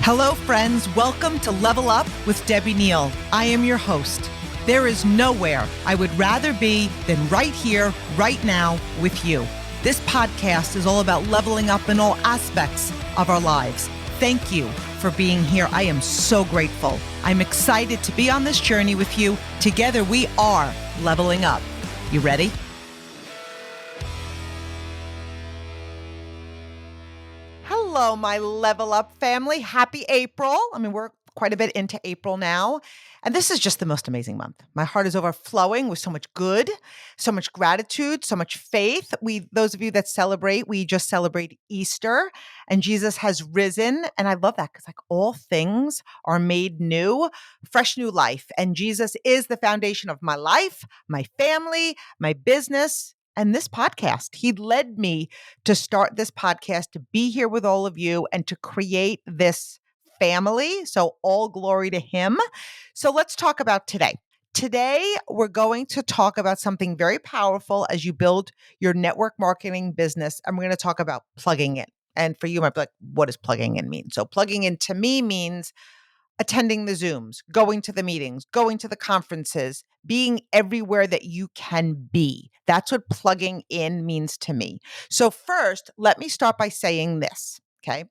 Hello, friends. Welcome to Level Up with Debbie Neal. I am your host. There is nowhere I would rather be than right here, right now with you. This podcast is all about leveling up in all aspects of our lives. Thank you for being here. I am so grateful. I'm excited to be on this journey with you. Together, we are leveling up. You ready? Hello, my Level Up family. Happy April. We're quite a bit into April now, and this is just the most amazing month. My heart is overflowing with so much good, so much gratitude, so much faith. Those of you that celebrate, we just celebrate Easter, and Jesus has risen, and I love that because all things are made new, fresh new life, and Jesus is the foundation of my life, my family, my business, and this podcast. He led me to start this podcast, to be here with all of you and to create this family. So all glory to him. So let's talk about today. Today, we're going to talk about something very powerful as you build your network marketing business. And we're going to talk about plugging in. And for you, you might be like, what does plugging in mean? So plugging in to me means attending the Zooms, going to the meetings, going to the conferences, being everywhere that you can be. That's what plugging in means to me. So first, let me start by saying this, okay?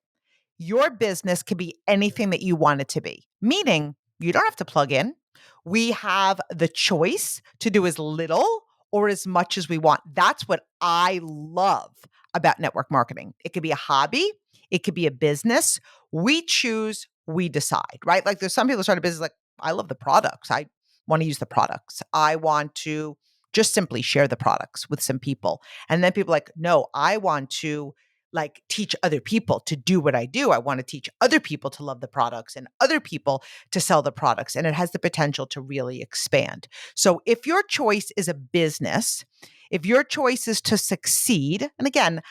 Your business can be anything that you want it to be, meaning you don't have to plug in. We have the choice to do as little or as much as we want. That's what I love about network marketing. It could be a hobby. It could be a business. We choose, we decide, right? Like there's some people start a business like, I love the products. I want to use the products. I want to just simply share the products with some people. And then people are like, no, I want to teach other people to do what I do. I want to teach other people to love the products and other people to sell the products. And it has the potential to really expand. So if your choice is a business, if your choice is to succeed, and again,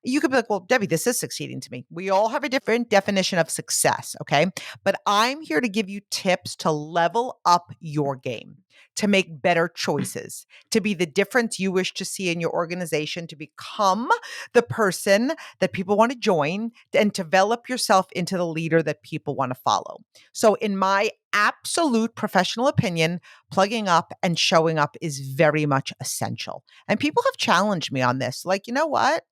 you could be like, well, Debbie, this is succeeding to me. We all have a different definition of success, okay? But I'm here to give you tips to level up your game, to make better choices, to be the difference you wish to see in your organization, to become the person that people want to join, and develop yourself into the leader that people want to follow. So in my absolute professional opinion, plugging up and showing up is very much essential. And people have challenged me on this. Like, you know what?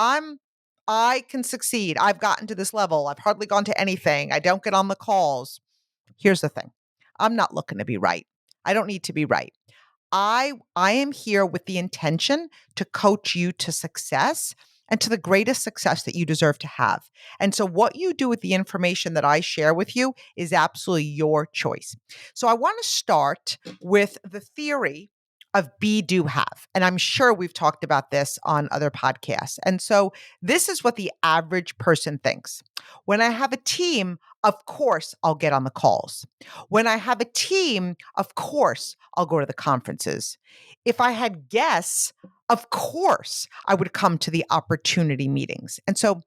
I can succeed. I've gotten to this level. I've hardly gone to anything. I don't get on the calls. Here's the thing. I'm not looking to be right. I don't need to be right. I am here with the intention to coach you to success and to the greatest success that you deserve to have. And so what you do with the information that I share with you is absolutely your choice. So I want to start with the theory of be, do, have. And I'm sure we've talked about this on other podcasts. And so this is what the average person thinks. When I have a team, of course, I'll get on the calls. When I have a team, of course, I'll go to the conferences. If I had guests, of course, I would come to the opportunity meetings. And so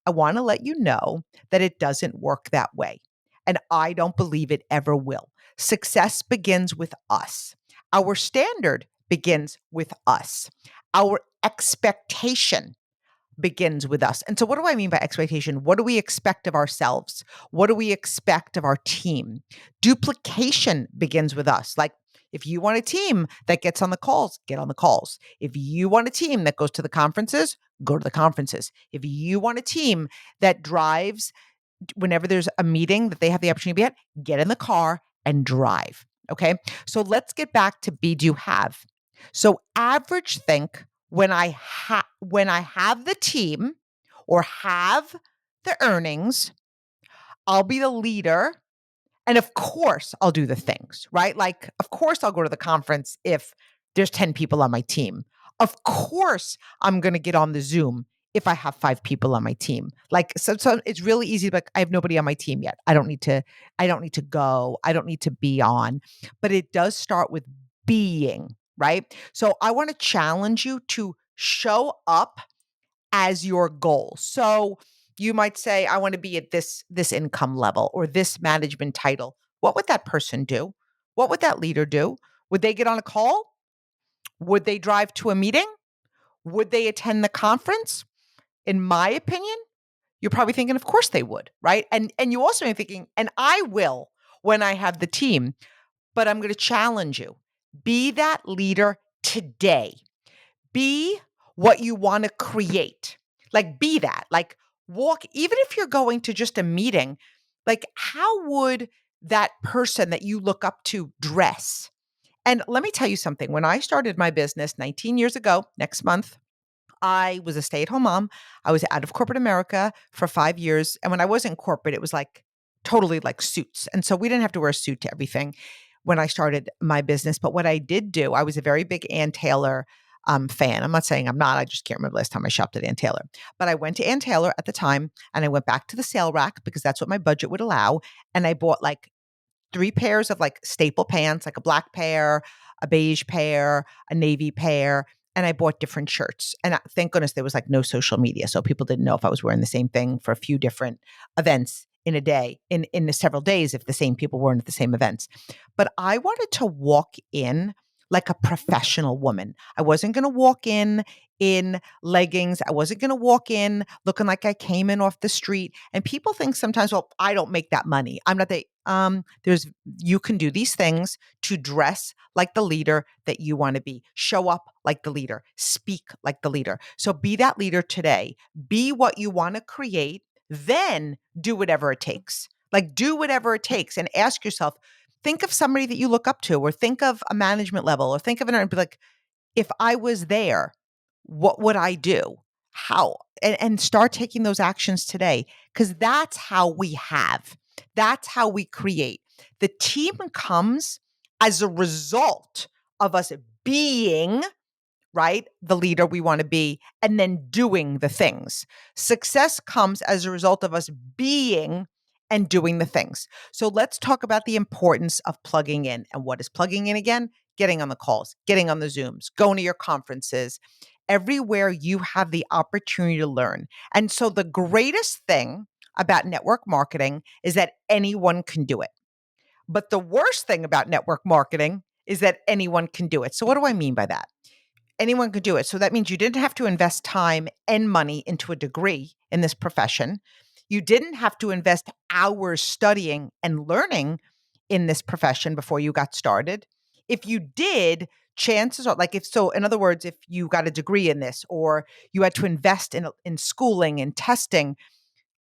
I want to let you know that it doesn't work that way. And I don't believe it ever will. Success begins with us. Our standard begins with us. Our expectation begins with us. And so what do I mean by expectation? What do we expect of ourselves? What do we expect of our team? Duplication begins with us. Like if you want a team that gets on the calls, get on the calls. If you want a team that goes to the conferences, go to the conferences. If you want a team that drives whenever there's a meeting that they have the opportunity to be at, get in the car and drive. Okay. So let's get back to be, do, have. So average think when I have the team or have the earnings, I'll be the leader. And of course I'll do the things, right? Like, of course I'll go to the conference if there's 10 people on my team. Of course I'm going to get on the Zoom if I have 5 people on my team. Like, so it's really easy. Like, I have nobody on my team yet. I don't need to go. I don't need to be on, but it does start with being, right? So I want to challenge you to show up as your goal. So you might say, I want to be at this income level or this management title. What would that person do? What would that leader do? Would they get on a call? Would they drive to a meeting? Would they attend the conference? In my opinion, You're probably thinking, of course they would, right? And you also may be thinking, and I will when I have the team, but I'm going to challenge you. Be that leader today. Be what you want to create. Like, be that. Like, walk, even if you're going to just a meeting, like, how would that person that you look up to dress? And let me tell you something. When I started my business 19 years ago, next month, I was a stay-at-home mom. I was out of corporate America for 5 years, and when I was in corporate, it was, like, totally like suits, and so we didn't have to wear a suit to everything when I started my business, but what I did do, I was a very big Ann Taylor, fan. I'm not saying I'm not, I just can't remember the last time I shopped at Ann Taylor, but I went to Ann Taylor at the time, and I went back to the sale rack because that's what my budget would allow, and I bought, like, 3 pairs of, like, staple pants, like a black pair, a beige pair, a navy pair, and I bought different shirts. And thank goodness there was, like, no social media, so people didn't know if I was wearing the same thing for a few different events in a day, in the several days if the same people weren't at the same events. But I wanted to walk in like a professional woman. I wasn't gonna walk in leggings. I wasn't gonna walk in looking like I came in off the street. And people think sometimes, well, I don't make that money. I'm not the there's you can do these things to dress like the leader that you want to be. Show up like the leader, speak like the leader. So be that leader today. Be what you want to create, then do whatever it takes. Like, do whatever it takes and ask yourself, think of somebody that you look up to, or think of a management level, or think of an and be like, if I was there, what would I do? How? And start taking those actions today, because that's how we have. That's how we create. The team comes as a result of us being, right, the leader we want to be, and then doing the things. Success comes as a result of us being and doing the things. So let's talk about the importance of plugging in. And what is plugging in again? Getting on the calls, getting on the Zooms, going to your conferences, everywhere you have the opportunity to learn. And so the greatest thing about network marketing is that anyone can do it. But the worst thing about network marketing is that anyone can do it. So what do I mean by that? Anyone could do it. So that means you didn't have to invest time and money into a degree in this profession. You didn't have to invest hours studying and learning in this profession before you got started. If you did, chances are, like, if so, in other words, if you got a degree in this, or you had to invest in schooling and testing,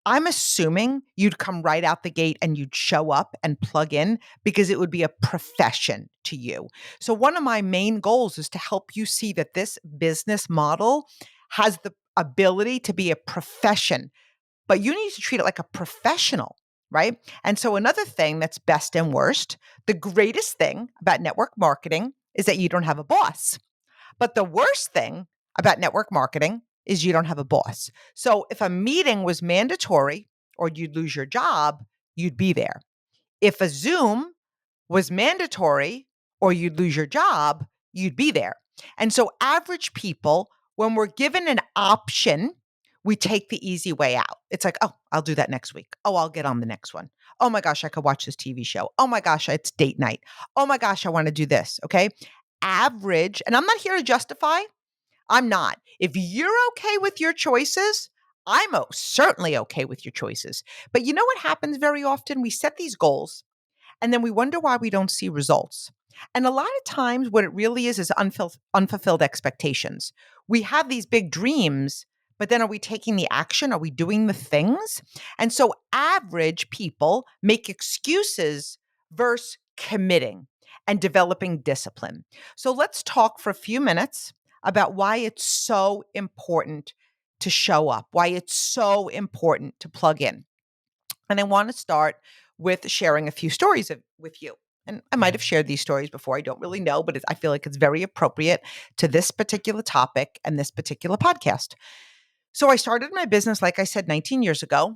I'm assuming you'd come right out the gate and you'd show up and plug in because it would be a profession to you. So, one of my main goals is to help you see that this business model has the ability to be a profession, but you need to treat it like a professional, right? And so, another thing that's best and worst, the greatest thing about network marketing is that you don't have a boss. But the worst thing about network marketing is you don't have a boss. So if a meeting was mandatory or you'd lose your job, you'd be there. If a Zoom was mandatory or you'd lose your job, you'd be there. And so average people, when we're given an option, we take the easy way out. It's like, oh, I'll do that next week. Oh, I'll get on the next one. Oh my gosh, I could watch this TV show. Oh my gosh, it's date night. Oh my gosh, I want to do this. Okay. Average, and I'm not here to justify, I'm not. If you're okay with your choices, I'm certainly okay with your choices. But you know what happens very often? We set these goals and then we wonder why we don't see results. And a lot of times, what it really is unfulfilled expectations. We have these big dreams, but then are we taking the action? Are we doing the things? And so, average people make excuses versus committing and developing discipline. So, let's talk for a few minutes about why it's so important to show up, why it's so important to plug in. And I want to start with sharing a few stories with you. And I might have shared these stories before. I don't really know, but I feel like it's very appropriate to this particular topic and this particular podcast. So I started my business, like I said, 19 years ago.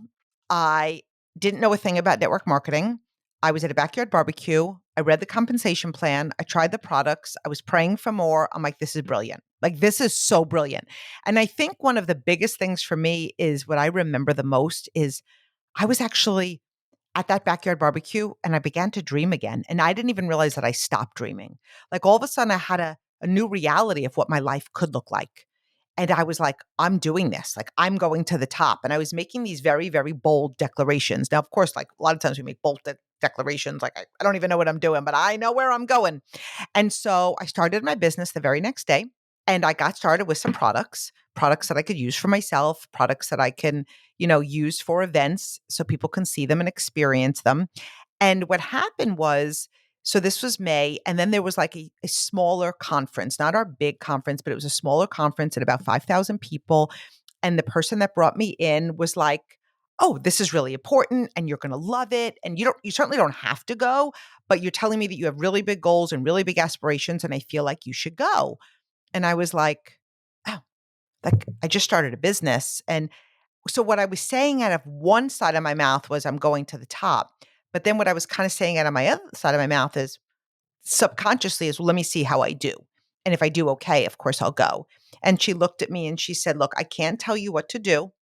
I didn't know a thing about network marketing. I was at a backyard barbecue. I read the compensation plan. I tried the products. I was praying for more. I'm like, this is brilliant. Like, this is so brilliant. And I think one of the biggest things for me is what I remember the most is I was actually at that backyard barbecue and I began to dream again. And I didn't even realize that I stopped dreaming. Like, all of a sudden, I had a new reality of what my life could look like. And I was like, I'm doing this. Like, I'm going to the top. And I was making these very, very bold declarations. Now, of course, like a lot of times we make bold declarations. Like, I don't even know what I'm doing, but I know where I'm going. And so I started my business the very next day. And I got started with some products that I could use for myself, products that I can, use for events so people can see them and experience them. And what happened was, so this was May, and then there was like a smaller conference, not our big conference, but it was a smaller conference at about 5,000 people. And the person that brought me in was like, "Oh, this is really important and you're going to love it. And you certainly don't have to go, but you're telling me that you have really big goals and really big aspirations and I feel like you should go." And I was like, "Oh, like I just started a business." And so what I was saying out of one side of my mouth was I'm going to the top. But then what I was kind of saying out of my other side of my mouth is subconsciously is, well, let me see how I do. And if I do okay, of course I'll go. And she looked at me and she said, "Look, I can't tell you what to do,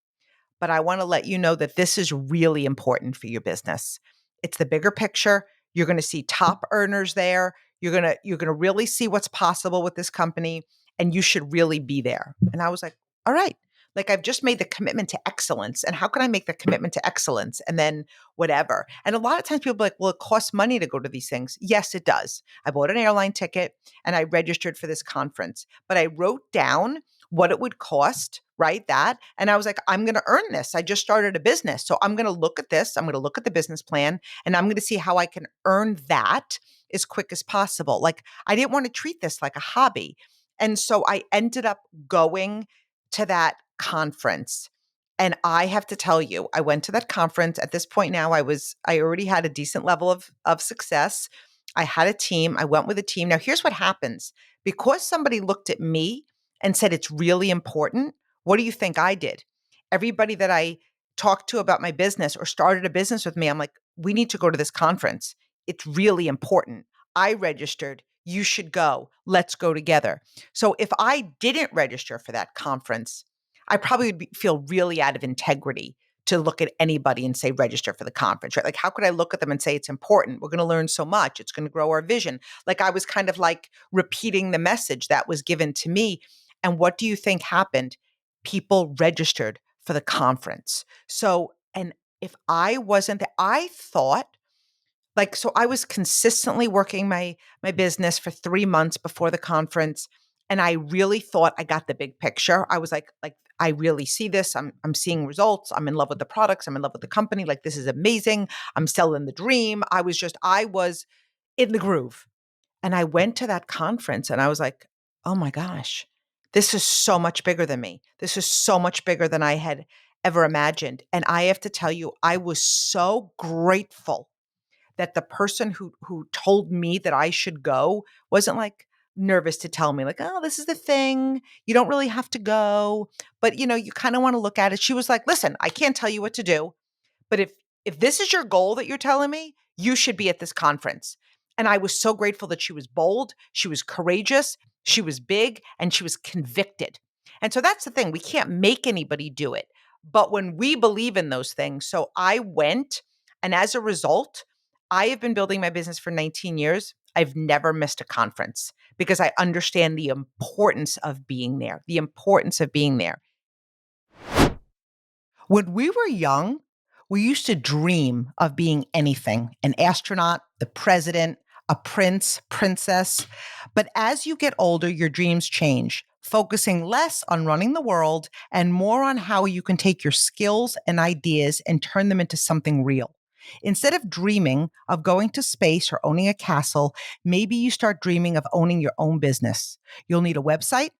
but I want to let you know that this is really important for your business. It's the bigger picture. You're going to see top earners there. You're going to really see what's possible with this company and you should really be there." And I was like, "All right. Like I've just made the commitment to excellence. And how can I make the commitment to excellence and then whatever?" And a lot of times people are like, "Well, it costs money to go to these things." Yes, it does. I bought an airline ticket and I registered for this conference, but I wrote down what it would cost, right? That. And I was like, I'm going to earn this. I just started a business. So I'm going to look at this. I'm going to look at the business plan and I'm going to see how I can earn that as quick as possible. Like I didn't want to treat this like a hobby. And so I ended up going to that conference. And I have to tell you, I went to that conference. At this point now, I already had a decent level of success. I had a team. I went with a team. Now, here's what happens. Because somebody looked at me and said it's really important, what do you think I did? Everybody that I talked to about my business or started a business with me, I'm like, we need to go to this conference. It's really important. I registered. You should go. Let's go together. So if I didn't register for that conference, I probably would feel really out of integrity to look at anybody and say register for the conference, right? Like, how could I look at them and say it's important? We're going to learn so much. It's going to grow our vision. Like, I was kind of like repeating the message that was given to me. And what do you think happened? People registered for the conference. So, and if I wasn't there, I thought like, so I was consistently working my business for 3 months before the conference, and I really thought I got the big picture. I was like, "I really see this. I'm seeing results. I'm in love with the products. I'm in love with the company. Like, this is amazing. I'm selling the dream." I was in the groove. And I went to that conference and I was like, "Oh my gosh, this is so much bigger than me. This is so much bigger than I had ever imagined." And I have to tell you, I was so grateful that the person who told me that I should go wasn't like nervous to tell me like, "Oh, this is the thing. You don't really have to go, but you kind of want to look at it." She was like, "Listen, I can't tell you what to do, but if this is your goal that you're telling me, you should be at this conference." And I was so grateful that she was bold, she was courageous, she was big, and she was convicted. And so that's the thing. We can't make anybody do it. But when we believe in those things, so I went, and as a result, I have been building my business for 19 years. I've never missed a conference because I understand the importance of being there, the importance of being there. When we were young, we used to dream of being anything: an astronaut, the president, a prince, princess. But as you get older, your dreams change, focusing less on running the world and more on how you can take your skills and ideas and turn them into something real. Instead of dreaming of going to space or owning a castle, maybe you start dreaming of owning your own business. You'll need a website,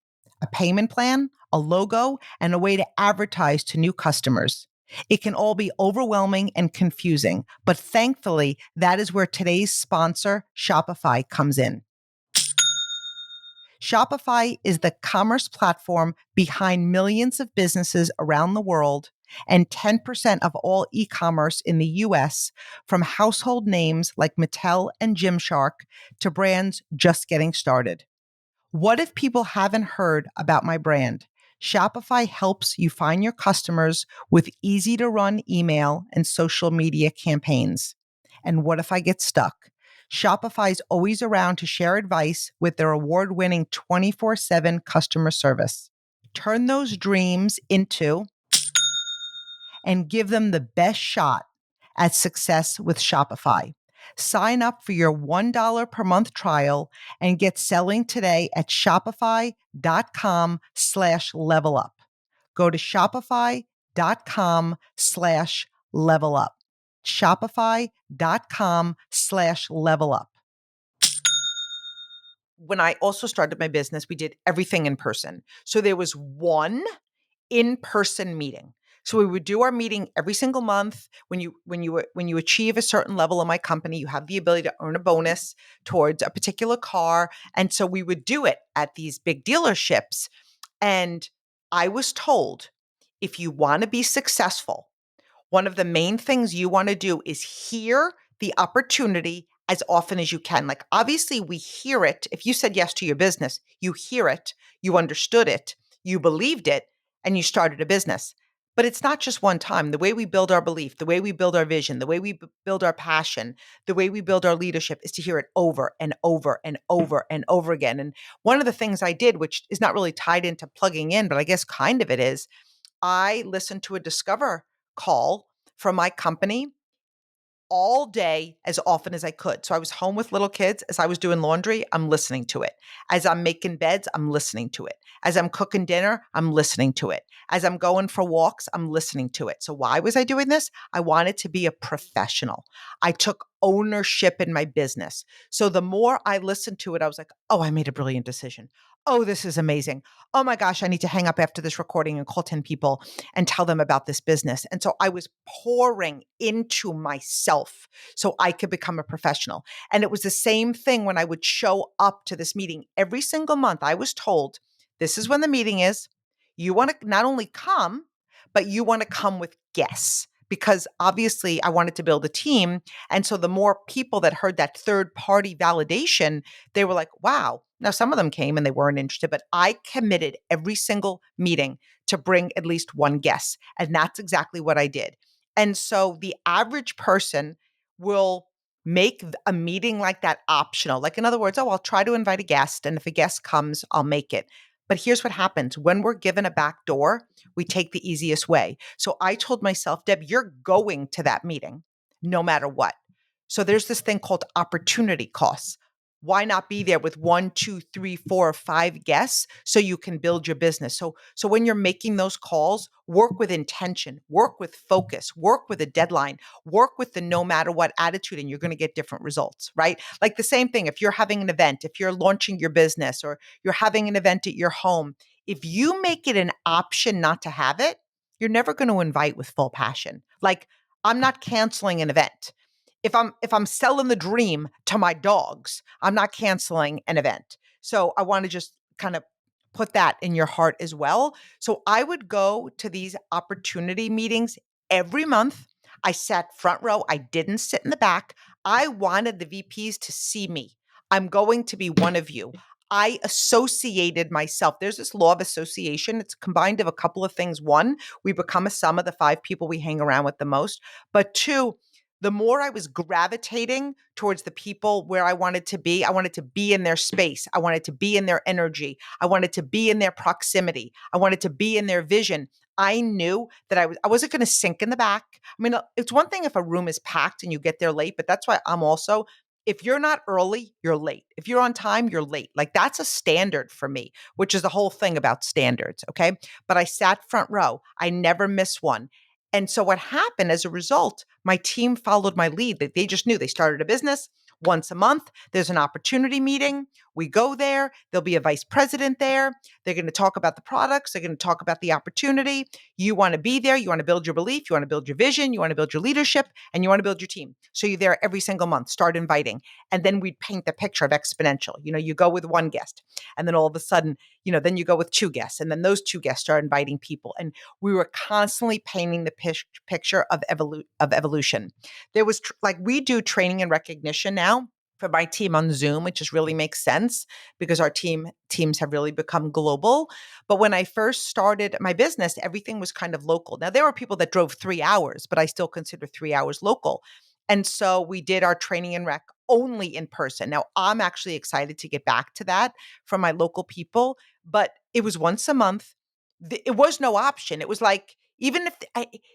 a payment plan, a logo, and a way to advertise to new customers. It can all be overwhelming and confusing, but thankfully, that is where today's sponsor, Shopify, comes in. Shopify is the commerce platform behind millions of businesses around the world and 10% of all e-commerce in the US, from household names like Mattel and Gymshark to brands just getting started. What if people haven't heard about my brand? Shopify helps you find your customers with easy to run email and social media campaigns. And what if I get stuck? Shopify's always around to share advice with their award winning 24/7 customer service. turn those dreams into and give them the best shot at success with Shopify. Sign up for your $1 per month trial and get selling today at shopify.com/level up. Go to shopify.com/level up. Shopify.com/level up. When I also started my business, we did everything in person. So there was one in-person meeting. So we would do our meeting every single month. When you achieve a certain level in my company, you have the ability to earn a bonus towards a particular car. And so we would do it at these big dealerships. And I was told, if you want to be successful, one of the main things you want to do is hear the opportunity as often as you can. Like, obviously, we hear it. If you said yes to your business, you hear it, you understood it, you believed it, and you started a business. But it's not just one time. The way we build our belief, the way we build our vision, the way we build our passion, the way we build our leadership is to hear it over and over and over and over again. And one of the things I did, which is not really tied into plugging in, but I guess kind of it is, I listened to a Discover call from my company all day as often as I could. So I was home with little kids. As I was doing laundry, I'm listening to it. As I'm making beds, I'm listening to it. As I'm cooking dinner, I'm listening to it. As I'm going for walks, I'm listening to it. So why was I doing this? I wanted to be a professional. I took ownership in my business. So the more I listened to it, I was like, oh, I made a brilliant decision. Oh, this is amazing. Oh my gosh, I need to hang up after this recording and call 10 people and tell them about this business. And so I was pouring into myself so I could become a professional. And it was the same thing when I would show up to this meeting every single month. I was told, this is when the meeting is. You want to not only come, but you want to come with guests. Because obviously I wanted to build a team. And so the more people that heard that third party validation, they were like, wow. Now, some of them came and they weren't interested, but I committed every single meeting to bring at least one guest. And that's exactly what I did. And so the average person will make a meeting like that optional. Like, in other words, oh, I'll try to invite a guest. And if a guest comes, I'll make it. But here's what happens when we're given a back door, we take the easiest way. So I told myself, Deb, you're going to that meeting no matter what. So there's this thing called opportunity costs. Why not be there with one, two, three, four, or five guests so you can build your business? So when you're making those calls, work with intention, work with focus, work with a deadline, work with the no matter what attitude, and you're going to get different results, right? Like the same thing, if you're having an event, if you're launching your business or you're having an event at your home, if you make it an option not to have it, you're never going to invite with full passion. Like, I'm not canceling an event. If I'm selling the dream to my dogs, I'm not canceling an event. So I want to just kind of put that in your heart as well. So I would go to these opportunity meetings every month. I sat front row. I didn't sit in the back. I wanted the VPs to see me. I'm going to be one of you. I associated myself. There's this law of association. It's combined of a couple of things. One, we become a sum of the five people we hang around with the most. But two, the more I was gravitating towards the people where I wanted to be in their space. I wanted to be in their energy. I wanted to be in their proximity. I wanted to be in their vision. I knew that I wasn't going to sink in the back. I mean, it's one thing if a room is packed and you get there late, but that's why I'm also, if you're not early, you're late. If you're on time, you're late. Like, that's a standard for me, which is the whole thing about standards. Okay. But I sat front row. I never missed one. And so what happened as a result, my team followed my lead. That they just knew they started a business once a month. There's an opportunity meeting. We go there. There'll be a vice president there. They're going to talk about the products. They're going to talk about the opportunity. You want to be there. You want to build your belief. You want to build your vision. You want to build your leadership, and you want to build your team. So you're there every single month. Start inviting. And then we paint the picture of exponential. You go with one guest, and then all of a sudden, then you go with two guests, and then those two guests start inviting people. And we were constantly painting the picture of evolution. There was like, we do training and recognition now for my team on Zoom, which just really makes sense because our teams have really become global. But when I first started my business, everything was kind of local. Now, there were people that drove 3 hours, but I still consider 3 hours local. And so we did our training and rec only in person. Now, I'm actually excited to get back to that from my local people, but it was once a month. It was no option. It was like, even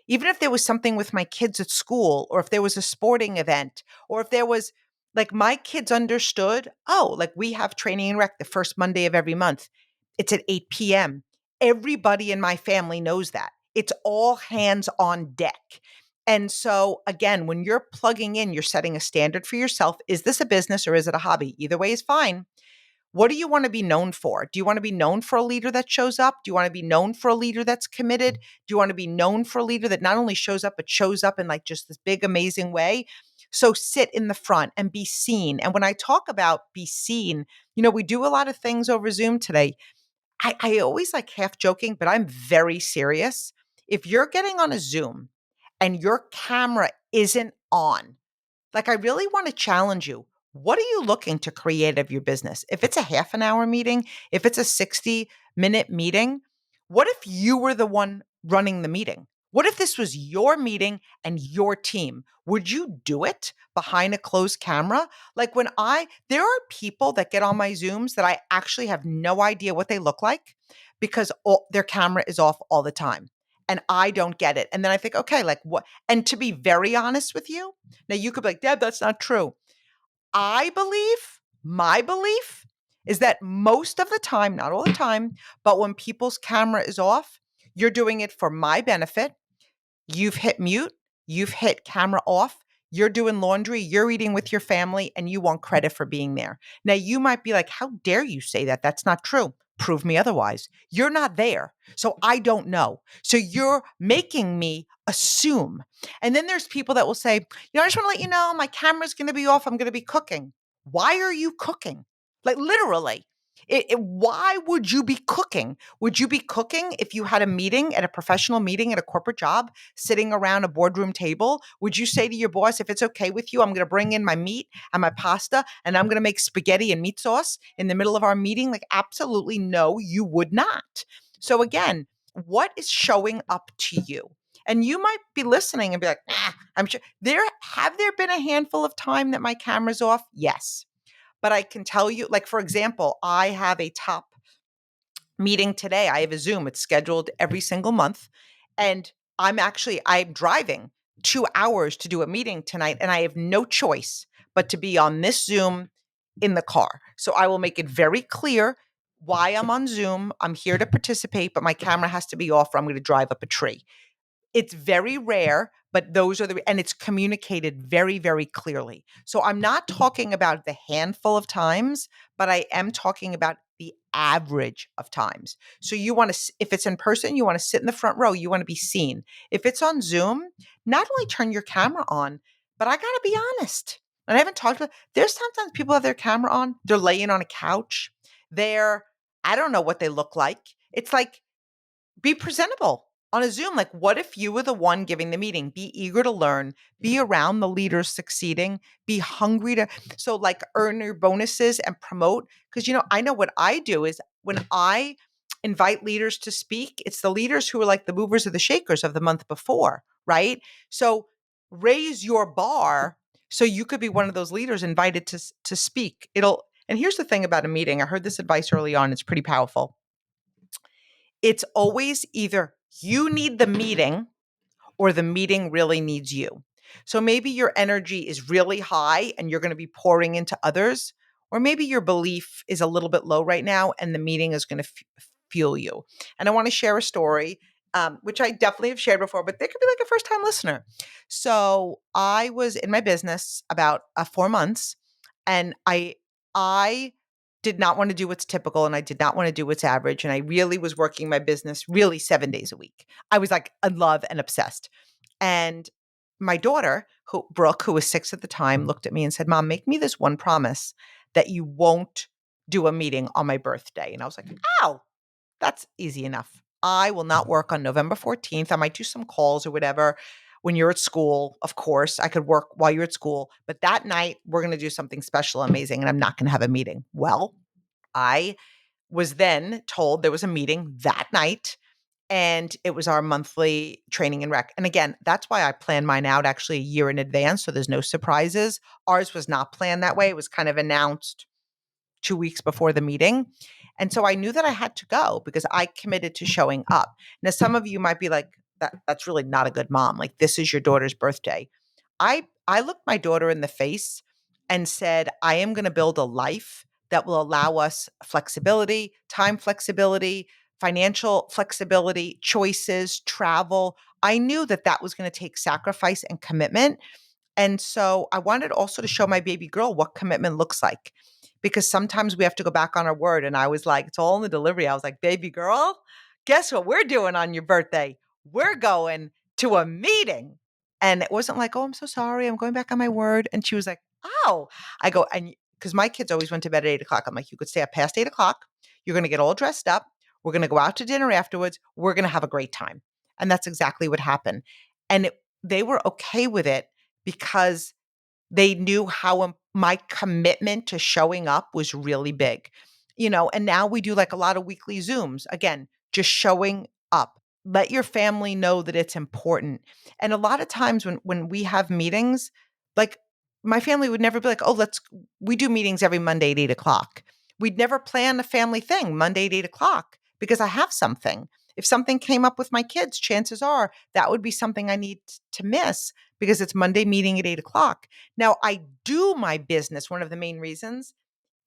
if there was something with my kids at school, or if there was a sporting event, or if there was, like, my kids understood, oh, like, we have training and rec the first Monday of every month. It's at 8 p.m. Everybody in my family knows that. It's all hands on deck. And so again, when you're plugging in, you're setting a standard for yourself. Is this a business or is it a hobby? Either way is fine. What do you want to be known for? Do you want to be known for a leader that shows up? Do you want to be known for a leader that's committed? Do you want to be known for a leader that not only shows up, but shows up in like just this big, amazing way? So sit in the front and be seen. And when I talk about be seen, we do a lot of things over Zoom today. I always like half joking, but I'm very serious. If you're getting on a Zoom and your camera isn't on, like, I really want to challenge you. What are you looking to create of your business? If it's a half an hour meeting, if it's a 60-minute meeting, what if you were the one running the meeting? What if this was your meeting and your team? Would you do it behind a closed camera? Like, there are people that get on my Zooms that I actually have no idea what they look like because their camera is off all the time. And I don't get it. And then I think, okay, like what? And to be very honest with you, now you could be like, Deb, that's not true. My belief is that most of the time, not all the time, but when people's camera is off, you're doing it for my benefit. You've hit mute, you've hit camera off, you're doing laundry, you're eating with your family, and you want credit for being there. Now, you might be like, how dare you say that? That's not true. Prove me otherwise. You're not there. So I don't know. So you're making me assume. And then there's people that will say, I just want to let you know my camera's going to be off. I'm going to be cooking. Why are you cooking? Like, literally. Why would you be cooking? Would you be cooking if you had a meeting, at a professional meeting, at a corporate job, sitting around a boardroom table? Would you say to your boss, if it's okay with you, I'm going to bring in my meat and my pasta and I'm going to make spaghetti and meat sauce in the middle of our meeting? Like, absolutely no, you would not. So again, what is showing up to you? And you might be listening and be like, I'm sure have there been a handful of time that my camera's off? Yes. But I can tell you, like, for example, I have a top meeting today. I have a Zoom. It's scheduled every single month. And I'm driving 2 hours to do a meeting tonight, and I have no choice but to be on this Zoom in the car. So I will make it very clear why I'm on Zoom. I'm here to participate, but my camera has to be off or I'm going to drive up a tree. It's very rare, but and it's communicated very, very clearly. So I'm not talking about the handful of times, but I am talking about the average of times. So if it's in person, you want to sit in the front row, you want to be seen. If it's on Zoom, not only turn your camera on, but I got to be honest. And I haven't talked about, there's sometimes people have their camera on, they're laying on a couch. I don't know what they look like. It's like, be presentable on a Zoom. Like, what if you were the one giving the meeting? Be eager to learn, be around the leaders succeeding, be hungry like, earn your bonuses and promote. Because, I know what I do is when I invite leaders to speak, it's the leaders who are like the movers or the shakers of the month before, right? So raise your bar so you could be one of those leaders invited to speak. And here's the thing about a meeting. I heard this advice early on. It's pretty powerful. It's always either you need the meeting or the meeting really needs you. So maybe your energy is really high and you're going to be pouring into others, or maybe your belief is a little bit low right now and the meeting is going to fuel you. And I want to share a story, which I definitely have shared before, but they could be like a first time listener. So I was in my business about 4 months, and I did not want to do what's typical and I did not want to do what's average. And I really was working my business really 7 days a week. I was like in love and obsessed. And my daughter, Brooke, who was 6 at the time, looked at me and said, Mom, make me this one promise that you won't do a meeting on my birthday. And I was like, oh, that's easy enough. I will not work on November 14th. I might do some calls or whatever. When you're at school, of course, I could work while you're at school. But that night, we're going to do something special, amazing, and I'm not going to have a meeting. Well, I was then told there was a meeting that night, and it was our monthly training and rec. And again, that's why I plan mine out actually a year in advance, so there's no surprises. Ours was not planned that way. It was kind of announced 2 weeks before the meeting. And so I knew that I had to go because I committed to showing up. Now, some of you might be like, that's really not a good mom. Like, this is your daughter's birthday. I looked my daughter in the face and said, I am going to build a life that will allow us flexibility, time flexibility, financial flexibility, choices, travel. I knew that that was going to take sacrifice and commitment. And so I wanted also to show my baby girl what commitment looks like because sometimes we have to go back on our word. And I was like, it's all in the delivery. I was like, baby girl, guess what we're doing on your birthday? We're going to a meeting. And it wasn't like, oh, I'm so sorry. I'm going back on my word. And she was like, oh, I go, and because my kids always went to bed at 8 o'clock. I'm like, you could stay up past 8 o'clock. You're going to get all dressed up. We're going to go out to dinner afterwards. We're going to have a great time. And that's exactly what happened. And they were okay with it because they knew how my commitment to showing up was really big, and now we do like a lot of weekly Zooms. Again, just showing up. Let your family know that it's important. And a lot of times when we have meetings, like my family would never be like, oh, we do meetings every Monday at 8 o'clock. We'd never plan a family thing Monday at 8 o'clock because I have something. If something came up with my kids, chances are that would be something I need to miss because it's Monday meeting at 8 o'clock. Now, I do my business. One of the main reasons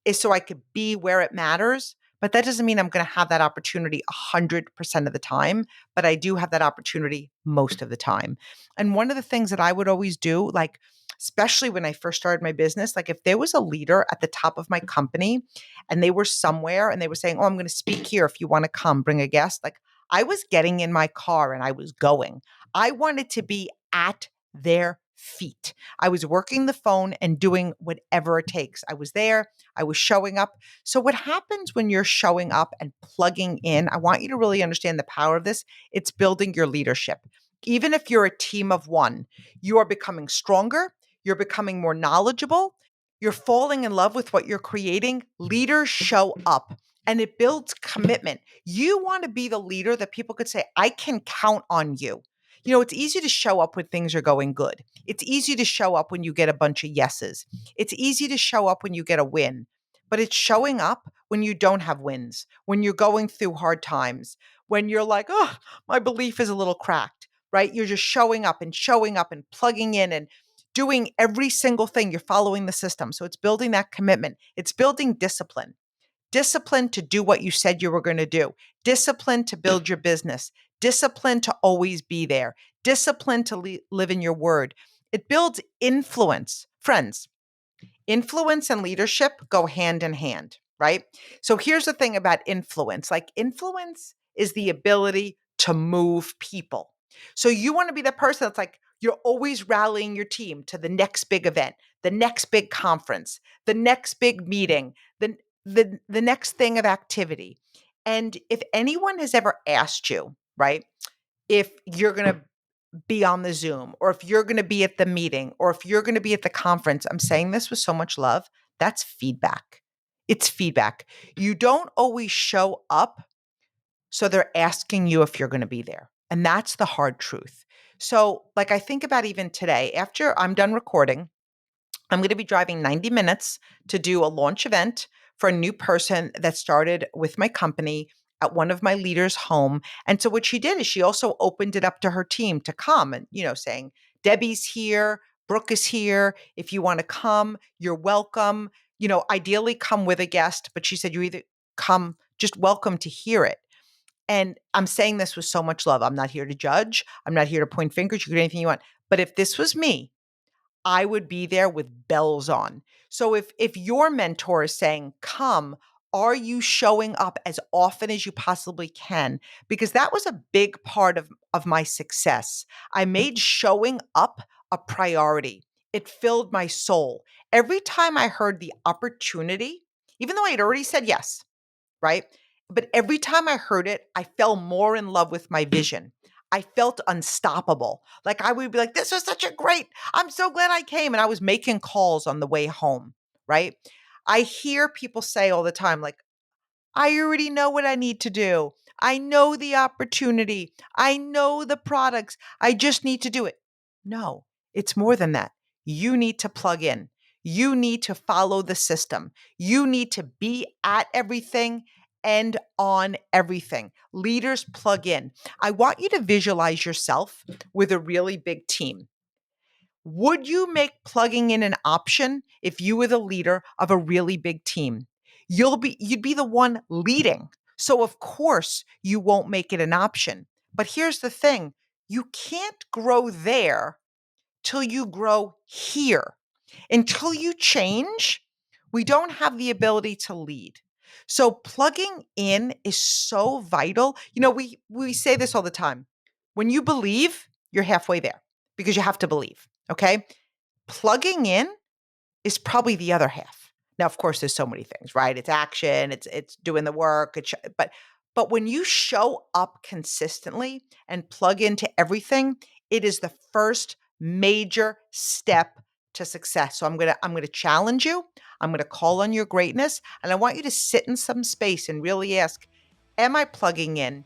is so I could be where it matters. But that doesn't mean I'm going to have that opportunity 100% of the time. But I do have that opportunity most of the time. And one of the things that I would always do, like, especially when I first started my business, like if there was a leader at the top of my company and they were somewhere and they were saying, oh, I'm going to speak here. If you want to come, bring a guest. Like I was getting in my car and I was going. I wanted to be at their feet. I was working the phone and doing whatever it takes. I was there. I was showing up. So, what happens when you're showing up and plugging in? I want you to really understand the power of this. It's building your leadership. Even if you're a team of one, you are becoming stronger. You're becoming more knowledgeable. You're falling in love with what you're creating. Leaders show up and it builds commitment. You want to be the leader that people could say, I can count on you. It's easy to show up when things are going good. It's easy to show up when you get a bunch of yeses. It's easy to show up when you get a win, but it's showing up when you don't have wins, when you're going through hard times, when you're like, oh, my belief is a little cracked, right? You're just showing up and plugging in and doing every single thing. You're following the system. So it's building that commitment. It's building discipline. Discipline to do what you said you were going to do. Discipline to build your business. Discipline to always be there. Discipline to live in your word. It builds influence. Friends, influence and leadership go hand in hand, right? So here's the thing about influence. Like influence is the ability to move people. So you want to be the person that's like, you're always rallying your team to the next big event, the next big conference, the next big meeting, the next thing of activity. And if anyone has ever asked you, right, if you're going to be on the Zoom or if you're going to be at the meeting or if you're going to be at the conference, I'm saying this with so much love, that's feedback. It's feedback. You don't always show up, so they're asking you if you're going to be there. And that's the hard truth. So, like, I think about even today, after I'm done recording, I'm going to be driving 90 minutes to do a launch event for a new person that started with my company at one of my leaders' home. And so what she did is she also opened it up to her team to come and, saying, Debbie's here, Brooke is here. If you want to come, you're welcome. Ideally come with a guest, but she said you either come, just welcome to hear it. And I'm saying this with so much love. I'm not here to judge. I'm not here to point fingers. You can do anything you want. But if this was me, I would be there with bells on. So if your mentor is saying, come, are you showing up as often as you possibly can? Because that was a big part of my success. I made showing up a priority. It filled my soul. Every time I heard the opportunity, even though I had already said yes, right? But every time I heard it, I fell more in love with my vision. I felt unstoppable. Like I would be like, this was such a great, I'm so glad I came. And I was making calls on the way home, right? I hear people say all the time, like, I already know what I need to do. I know the opportunity. I know the products. I just need to do it. No, it's more than that. You need to plug in. You need to follow the system. You need to be at everything and on everything. Leaders plug in. I want you to visualize yourself with a really big team. Would you make plugging in an option if you were the leader of a really big team? You'd be the one leading. So of course you won't make it an option. But here's the thing. You can't grow there till you grow here. Until you change, we don't have the ability to lead. So plugging in is so vital. We say this all the time. When you believe, you're halfway there because you have to believe, okay? Plugging in is probably the other half. Now, of course, there's so many things, right? It's action, it's doing the work, but when you show up consistently and plug into everything, it is the first major step to success. So I'm gonna challenge you. I'm gonna call on your greatness, and I want you to sit in some space and really ask, am I plugging in?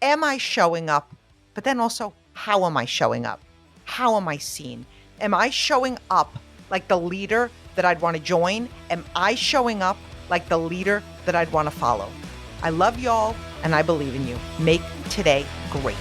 Am I showing up? But then also, how am I showing up? How am I seen? Am I showing up like the leader that I'd want to join? Am I showing up like the leader that I'd want to follow? I love y'all and I believe in you. Make today great.